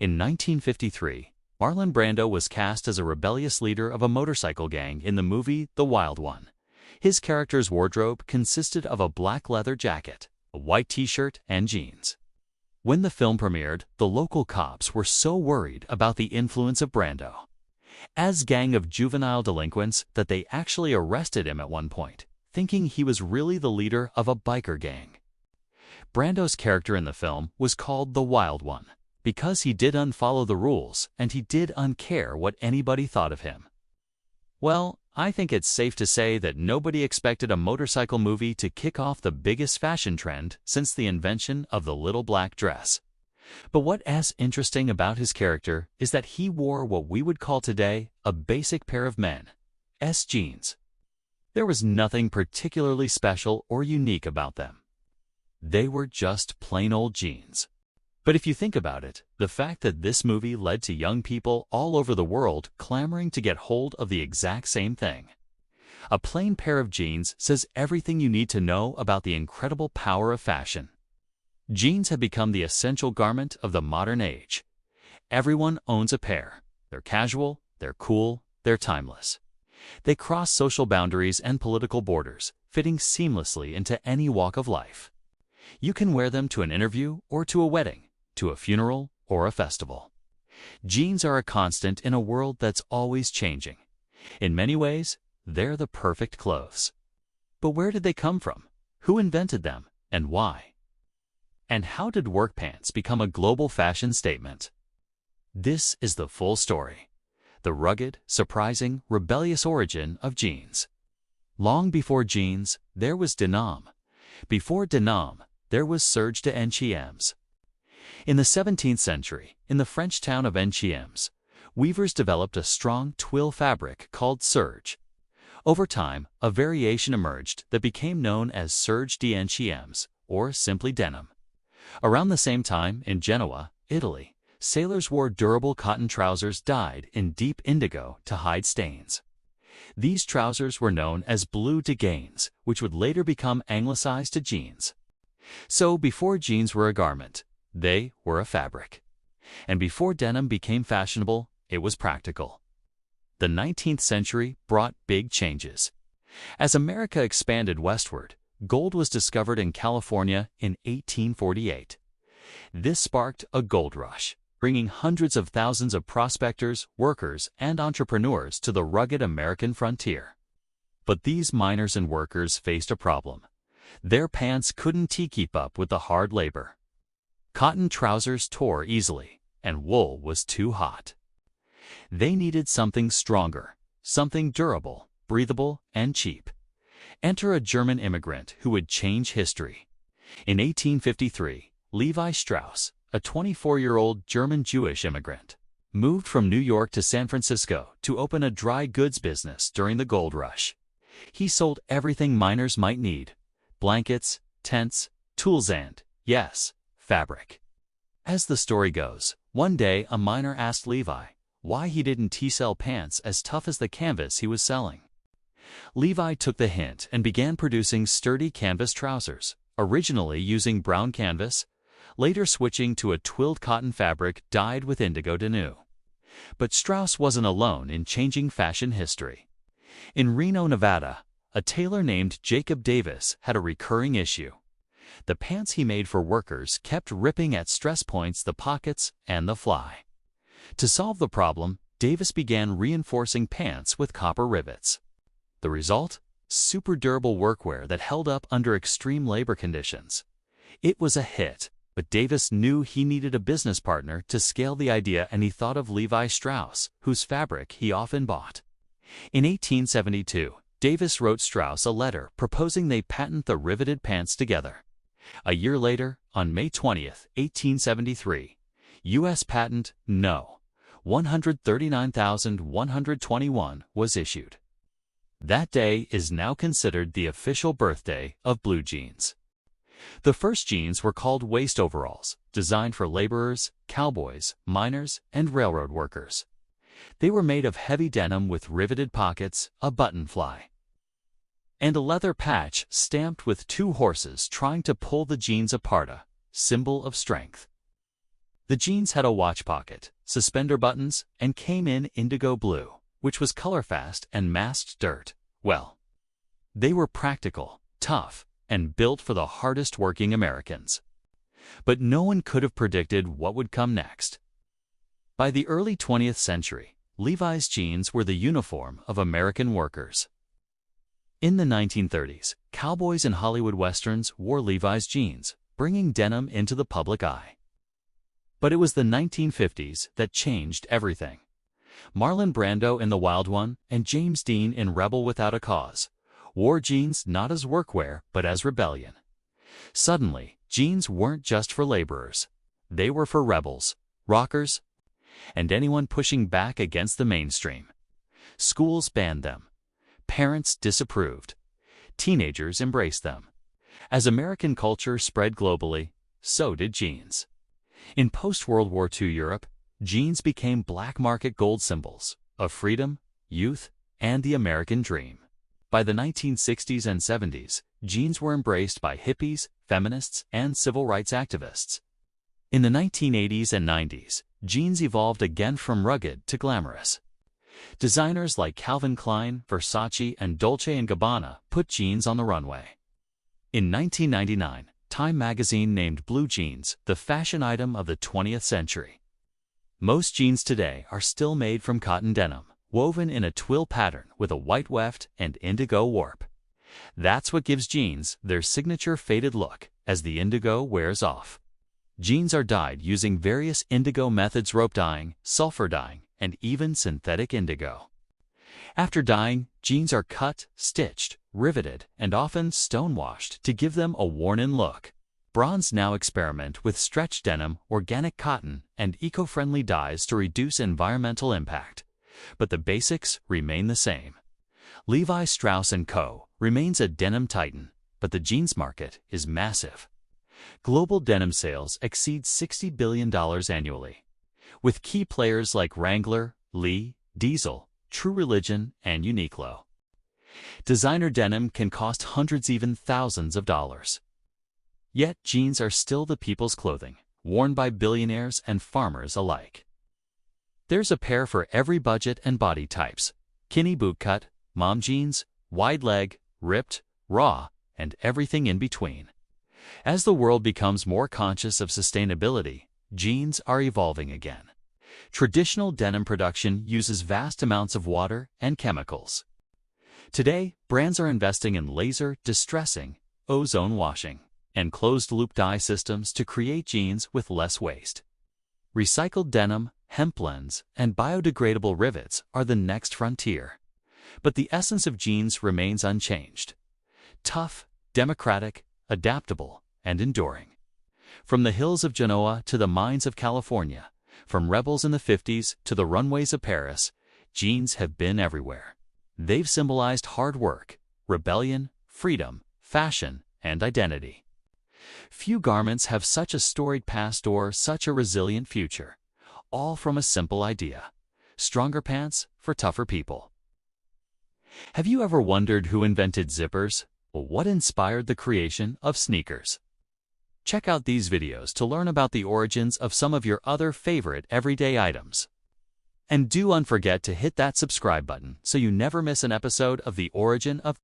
In 1953, Marlon Brando was cast as a rebellious leader of a motorcycle gang in the movie The Wild One. His character's wardrobe consisted of a black leather jacket, a white t-shirt, and jeans. When the film premiered, the local cops were so worried about the influence of Brando as gang of juvenile delinquents that they actually arrested him at one point, thinking he was really the leader of a biker gang. Brando's character in the film was called the Wild One because he did unfollow the rules and he did uncare what anybody thought of him. Well, I think it's safe to say that nobody expected a motorcycle movie to kick off the biggest fashion trend since the invention of the little black dress. But what's interesting about his character is that he wore what we would call today a basic pair of men's jeans. There was nothing particularly special or unique about them. They were just plain old jeans. But if you think about it, the fact that this movie led to young people all over the world clamoring to get hold of the exact same thing. A plain pair of jeans says everything you need to know about the incredible power of fashion. Jeans have become the essential garment of the modern age. Everyone owns a pair. They're casual, they're cool, they're timeless. They cross social boundaries and political borders, fitting seamlessly into any walk of life. You can wear them to an interview or to a wedding, to a funeral or a festival. Jeans are a constant in a world that's always changing. In many ways, they're the perfect clothes. But where did they come from? Who invented them, and why? And how did work pants become a global fashion statement? This is the full story. The rugged, surprising, rebellious origin of jeans. Long before jeans, there was denim. Before denim, there was serge d'Anchiams. In the 17th century, in the French town of Anchiams, weavers developed a strong twill fabric called serge. Over time, a variation emerged that became known as serge d'Anchiams, or simply denim. Around the same time, in Genoa, Italy, sailors wore durable cotton trousers dyed in deep indigo to hide stains. These trousers were known as bleu de gaines, which would later become anglicized to jeans. So before jeans were a garment, they were a fabric. And before denim became fashionable, it was practical. The 19th century brought big changes. As America expanded westward, gold was discovered in California in 1848. This sparked a gold rush, bringing hundreds of thousands of prospectors, workers, and entrepreneurs to the rugged American frontier. But these miners and workers faced a problem. Their pants couldn't keep up with the hard labor. Cotton trousers tore easily, and wool was too hot. They needed something stronger, something durable, breathable, and cheap. Enter a German immigrant who would change history. In 1853, Levi Strauss, a 24-year-old German Jewish immigrant, moved from New York to San Francisco to open a dry goods business during the gold rush. He sold everything miners might need: blankets, tents, tools, and, yes, fabric. As the story goes, one day a miner asked Levi why he didn't sell pants as tough as the canvas he was selling. Levi took the hint and began producing sturdy canvas trousers, originally using brown canvas, later switching to a twilled cotton fabric dyed with indigo denim. But Strauss wasn't alone in changing fashion history. In Reno, Nevada, a tailor named Jacob Davis had a recurring issue. The pants he made for workers kept ripping at stress points, the pockets, and the fly. To solve the problem, Davis began reinforcing pants with copper rivets. The result? Super durable workwear that held up under extreme labor conditions. It was a hit, but Davis knew he needed a business partner to scale the idea, and he thought of Levi Strauss, whose fabric he often bought. In 1872, Davis wrote Strauss a letter proposing they patent the riveted pants together. A year later, on May 20, 1873, U.S. Patent No. 139,121 was issued. That day is now considered the official birthday of blue jeans. The first jeans were called waist overalls, designed for laborers, cowboys, miners, and railroad workers. They were made of heavy denim with riveted pockets, a button fly, and a leather patch stamped with two horses trying to pull the jeans apart, a symbol of strength. The jeans had a watch pocket, suspender buttons, and came in indigo blue, which was color-fast and masked dirt. Well, they were practical, tough, and built for the hardest-working Americans. But no one could have predicted what would come next. By the early 20th century, Levi's jeans were the uniform of American workers. In the 1930s, cowboys in Hollywood westerns wore Levi's jeans, bringing denim into the public eye. But it was the 1950s that changed everything. Marlon Brando in The Wild One and James Dean in Rebel Without a Cause wore jeans not as workwear but as rebellion. Suddenly, jeans weren't just for laborers. They were for rebels, rockers, and anyone pushing back against the mainstream. Schools banned them. Parents disapproved. Teenagers embraced them. As American culture spread globally, so did jeans. In post-World War II Europe, jeans became black market gold symbols of freedom, youth, and the American dream. By the 1960s and 70s, jeans were embraced by hippies, feminists, and civil rights activists. In the 1980s and 90s, jeans evolved again from rugged to glamorous. Designers like Calvin Klein, Versace, and Dolce & Gabbana put jeans on the runway. In 1999, Time magazine named blue jeans the fashion item of the 20th century. Most jeans today are still made from cotton denim, woven in a twill pattern with a white weft and indigo warp. That's what gives jeans their signature faded look as the indigo wears off. Jeans are dyed using various indigo methods: rope dyeing, sulfur dyeing, and even synthetic indigo. After dyeing, jeans are cut, stitched, riveted, and often stonewashed to give them a worn-in look. Brands now experiment with stretch denim, organic cotton, and eco-friendly dyes to reduce environmental impact. But the basics remain the same. Levi Strauss & Co. remains a denim titan, but the jeans market is massive. Global denim sales exceed $60 billion annually, with key players like Wrangler, Lee, Diesel, True Religion, and Uniqlo. Designer denim can cost hundreds, even thousands of dollars. Yet jeans are still the people's clothing, worn by billionaires and farmers alike. There's a pair for every budget and body types: skinny bootcut, mom jeans, wide leg, ripped, raw, and everything in between. As the world becomes more conscious of sustainability, jeans are evolving again. Traditional denim production uses vast amounts of water and chemicals. Today, brands are investing in laser distressing, ozone washing, and closed-loop dye systems to create jeans with less waste. Recycled denim, hemp blends, and biodegradable rivets are the next frontier. But the essence of jeans remains unchanged: tough, democratic, adaptable, and enduring. From the hills of Genoa to the mines of California, from rebels in the 50s to the runways of Paris, jeans have been everywhere. They've symbolized hard work, rebellion, freedom, fashion, and identity. Few garments have such a storied past or such a resilient future, all from a simple idea: stronger pants for tougher people. Have you ever wondered who invented zippers, or what inspired the creation of sneakers? Check out these videos to learn about the origins of some of your other favorite everyday items. And don't forget to hit that subscribe button so you never miss an episode of The Origin of